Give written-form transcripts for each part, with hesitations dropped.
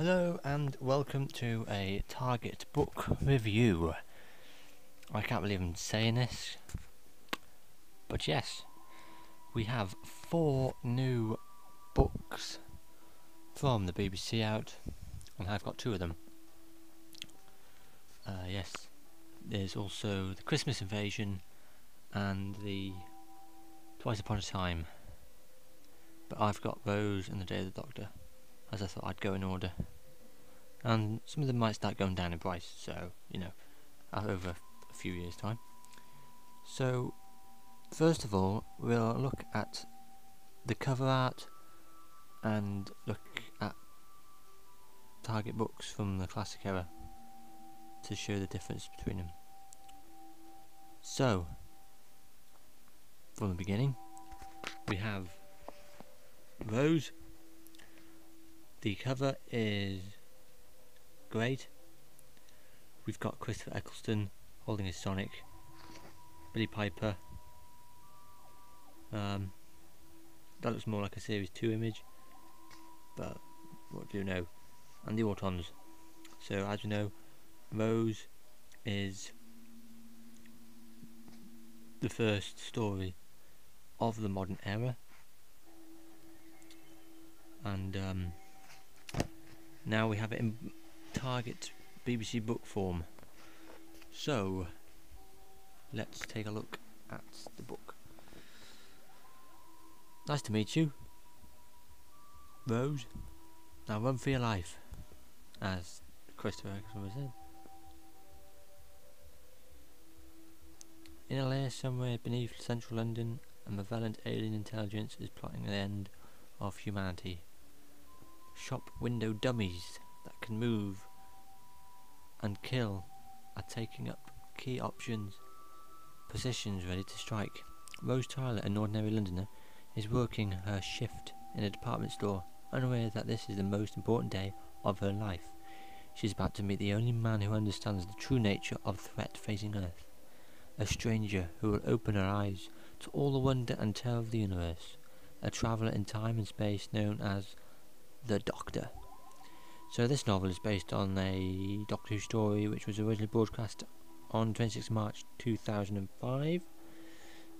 Hello and welcome to a Target book review. I can't believe I'm saying this, but yes, we have 4 new books from the BBC out, and I've got 2 of them. Yes, there's also the Christmas Invasion and the Twice Upon a Time, but I've got Rose and the Day of the Doctor, as I thought I'd go in order. And some of them might start going down in price, so, you know, over a few years' time. So, first of all, we'll look at the cover art and look at Target books from the classic era to show the difference between them. So, from the beginning, we have Rose. The cover is great. We've got Christopher Eccleston holding a Sonic, Billie Piper. That looks more like a Series 2 image, but what do you know? And the Autons. So as you know, Rose is the first story of the modern era, and now we have it in Target BBC book form. So let's take a look at the book. Nice to meet you, Rose. Now run for your life, as Christopher Eccleston said. In a lair somewhere beneath central London, a malevolent alien intelligence is plotting the end of humanity. Shop window dummies that can move and kill are taking up key positions ready to strike. Rose Tyler, an ordinary Londoner, is working her shift in a department store, unaware that this is the most important day of her life. She is about to meet the only man who understands the true nature of the threat facing Earth, a stranger who will open her eyes to all the wonder and terror of the universe, a traveller in time and space known as the Doctor. So this novel is based on a Doctor Who story which was originally broadcast on 26 March 2005,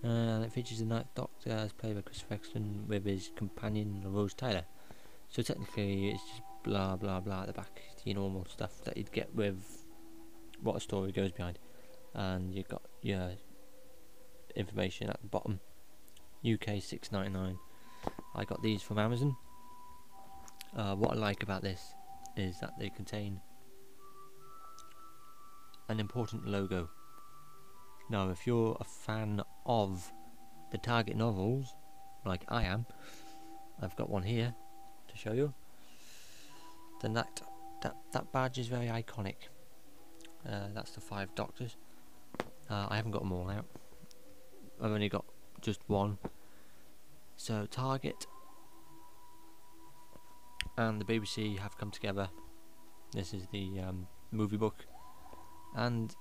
and it features the Ninth Doctor as played by Christopher Eccleston with his companion Rose Tyler. So technically it's just blah blah blah at the back, the normal stuff that you'd get with what a story goes behind, and you've got your information at the bottom. UK $6.99. I got these from Amazon. What I like about this is that they contain an important logo. Now if you're a fan of the Target novels, like I am, I've got one here to show you, then that badge is very iconic. That's the 5 Doctors. I haven't got them all out. I've only got just one. So Target and the BBC have come together. This is the movie book, and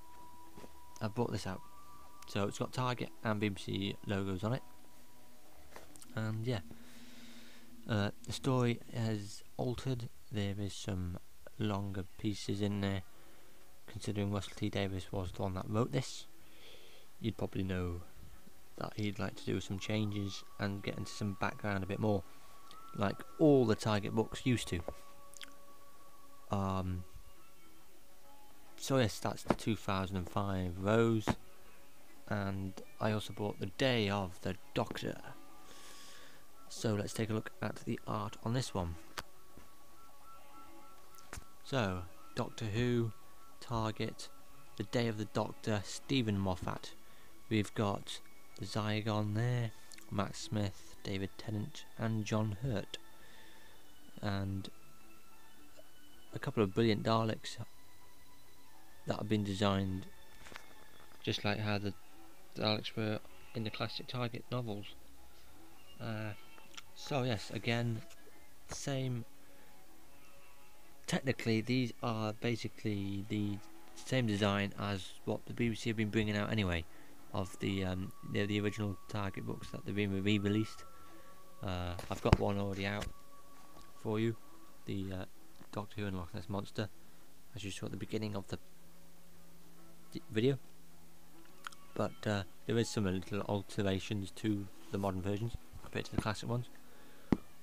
I brought this out. So it's got Target and BBC logos on it, and yeah, the story has altered. There is some longer pieces in there. Considering Russell T Davies was the one that wrote this, you'd probably know that he'd like to do some changes and get into some background a bit more, like all the Target books used to. So yes, that's the 2005 Rose, and I also bought the Day of the Doctor. So let's take a look at the art on this one. So Doctor Who, Target, the Day of the Doctor, Stephen Moffat. We've got the Zygon there, Matt Smith, David Tennant and John Hurt, and a couple of brilliant Daleks that have been designed just like how the Daleks were in the classic Target novels. So yes, again, same. Technically these are basically the same design as what the BBC have been bringing out anyway, of the original Target books that they've been re-released. I've got one already out for you, the Doctor Who and Loch Ness Monster, as you saw at the beginning of the video. But there is some little alterations to the modern versions compared to the classic ones.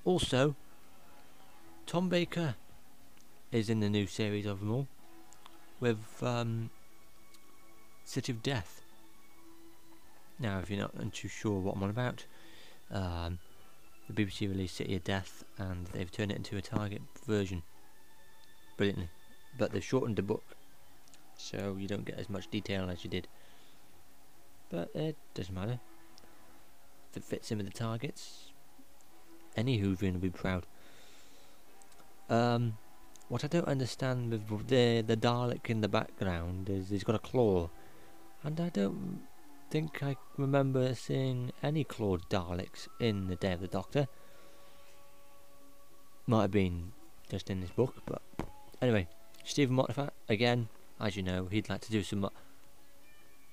Also, Tom Baker is in the new series of them all, with City of Death. Now, if you're not too sure what I'm on about, the BBC released City of Death and they've turned it into a Target version brilliantly, but they've shortened the book so you don't get as much detail as you did, but it doesn't matter if it fits in with the Targets. Any Whovian will be proud. What I don't understand with the Dalek in the background is he's got a claw, and I don't think I remember seeing any clawed Daleks in the Day of the Doctor. Might have been just in this book, but anyway, Steven Moffat, again, as you know, he'd like to do some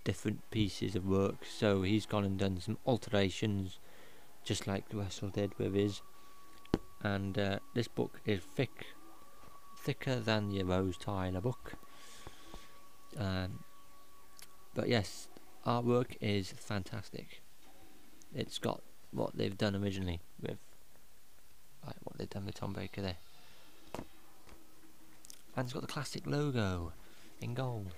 different pieces of work, so he's gone and done some alterations, just like Russell did with his. And this book is thicker than your Rose Tyler book. But yes, artwork is fantastic. It's got what they've done originally with what they've done with Tom Baker there, and it's got the classic logo in gold.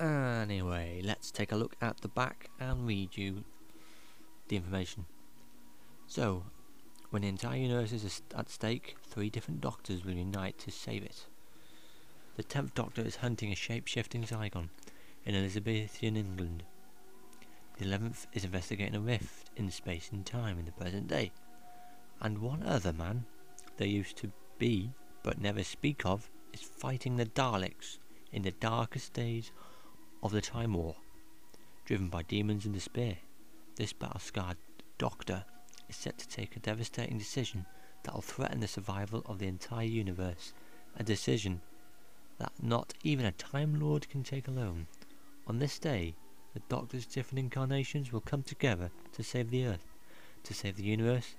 Anyway, let's take a look at the back and read you the information. So, when the entire universe is at stake, 3 different Doctors will unite to save it. The 10th Doctor is hunting a shape-shifting Zygon in Elizabethan England. The 11th is investigating a rift in space and time in the present day. And one other man, there used to be, but never speak of, is fighting the Daleks in the darkest days of the Time War. Driven by demons and despair, this battle-scarred Doctor is set to take a devastating decision that will threaten the survival of the entire universe, a decision that not even a Time Lord can take alone. On this day, the Doctor's different incarnations will come together to save the Earth, to save the universe,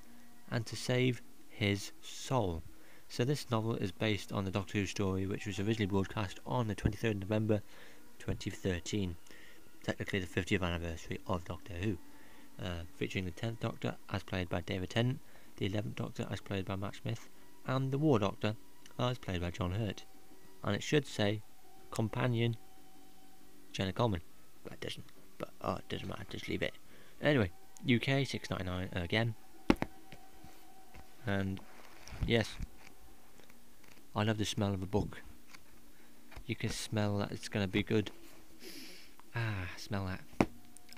and to save his soul. So this novel is based on the Doctor Who story, which was originally broadcast on the 23rd of November 2013, technically the 50th anniversary of Doctor Who, featuring the 10th Doctor as played by David Tennant, the 11th Doctor as played by Matt Smith, and the War Doctor as played by John Hurt. And it should say companion Jenna Coleman, but it doesn't. But it doesn't matter, just leave it. Anyway, UK £6.99 again. And yes, I love the smell of a book. You can smell that it's gonna be good. Smell that.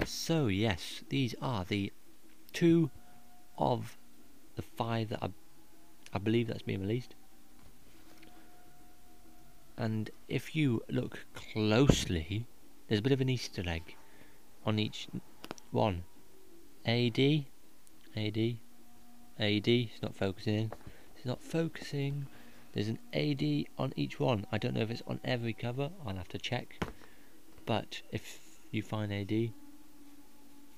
So yes, these are the 2 of the 5 that I believe that's been released. And if you look closely, there's a bit of an Easter egg on each one. AD, it's not focusing. It's not focusing. There's an AD on each one. I don't know if it's on every cover. I'll have to check. But if you find AD,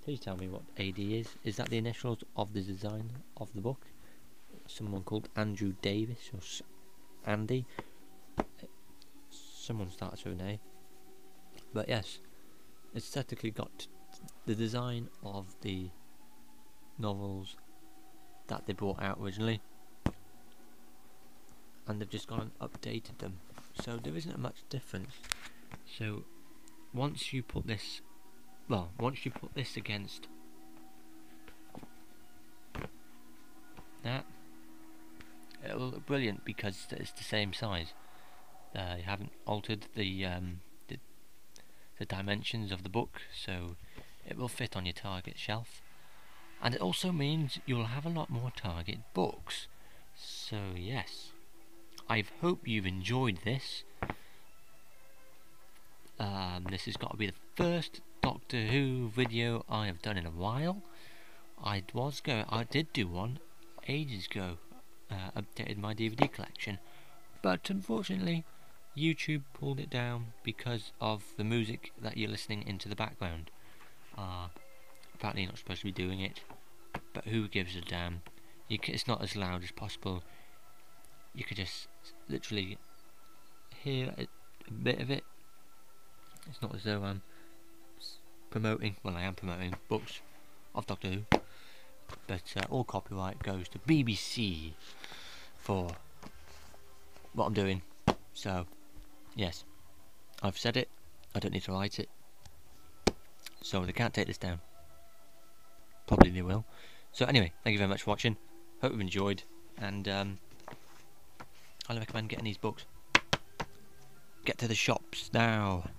please tell me what AD is. Is that the initials of the design of the book? Someone called Andrew Davis or Andy. Someone starts with an A. But yes, it's technically got the design of the novels that they brought out originally, and they've just gone and updated them, so there isn't much difference. So once you put this against that, it'll look brilliant because it's the same size. You haven't altered the dimensions of the book, so it will fit on your Target shelf, and it also means you'll have a lot more Target books. So yes, I hope you've enjoyed this. This has got to be the first Doctor Who video I have done in a while. I did do one ages ago, updated my DVD collection, but unfortunately YouTube pulled it down because of the music that you're listening into the background. Apparently you're not supposed to be doing it, but who gives a damn? it's not as loud as possible. You could just literally hear a bit of it. It's not as though I'm promoting, well I am promoting books of Doctor Who, but all copyright goes to BBC for what I'm doing. So yes, I've said it, I don't need to write it, so they can't take this down. Probably they will. So anyway, thank you very much for watching, hope you've enjoyed, and I recommend getting these books. Get to the shops now.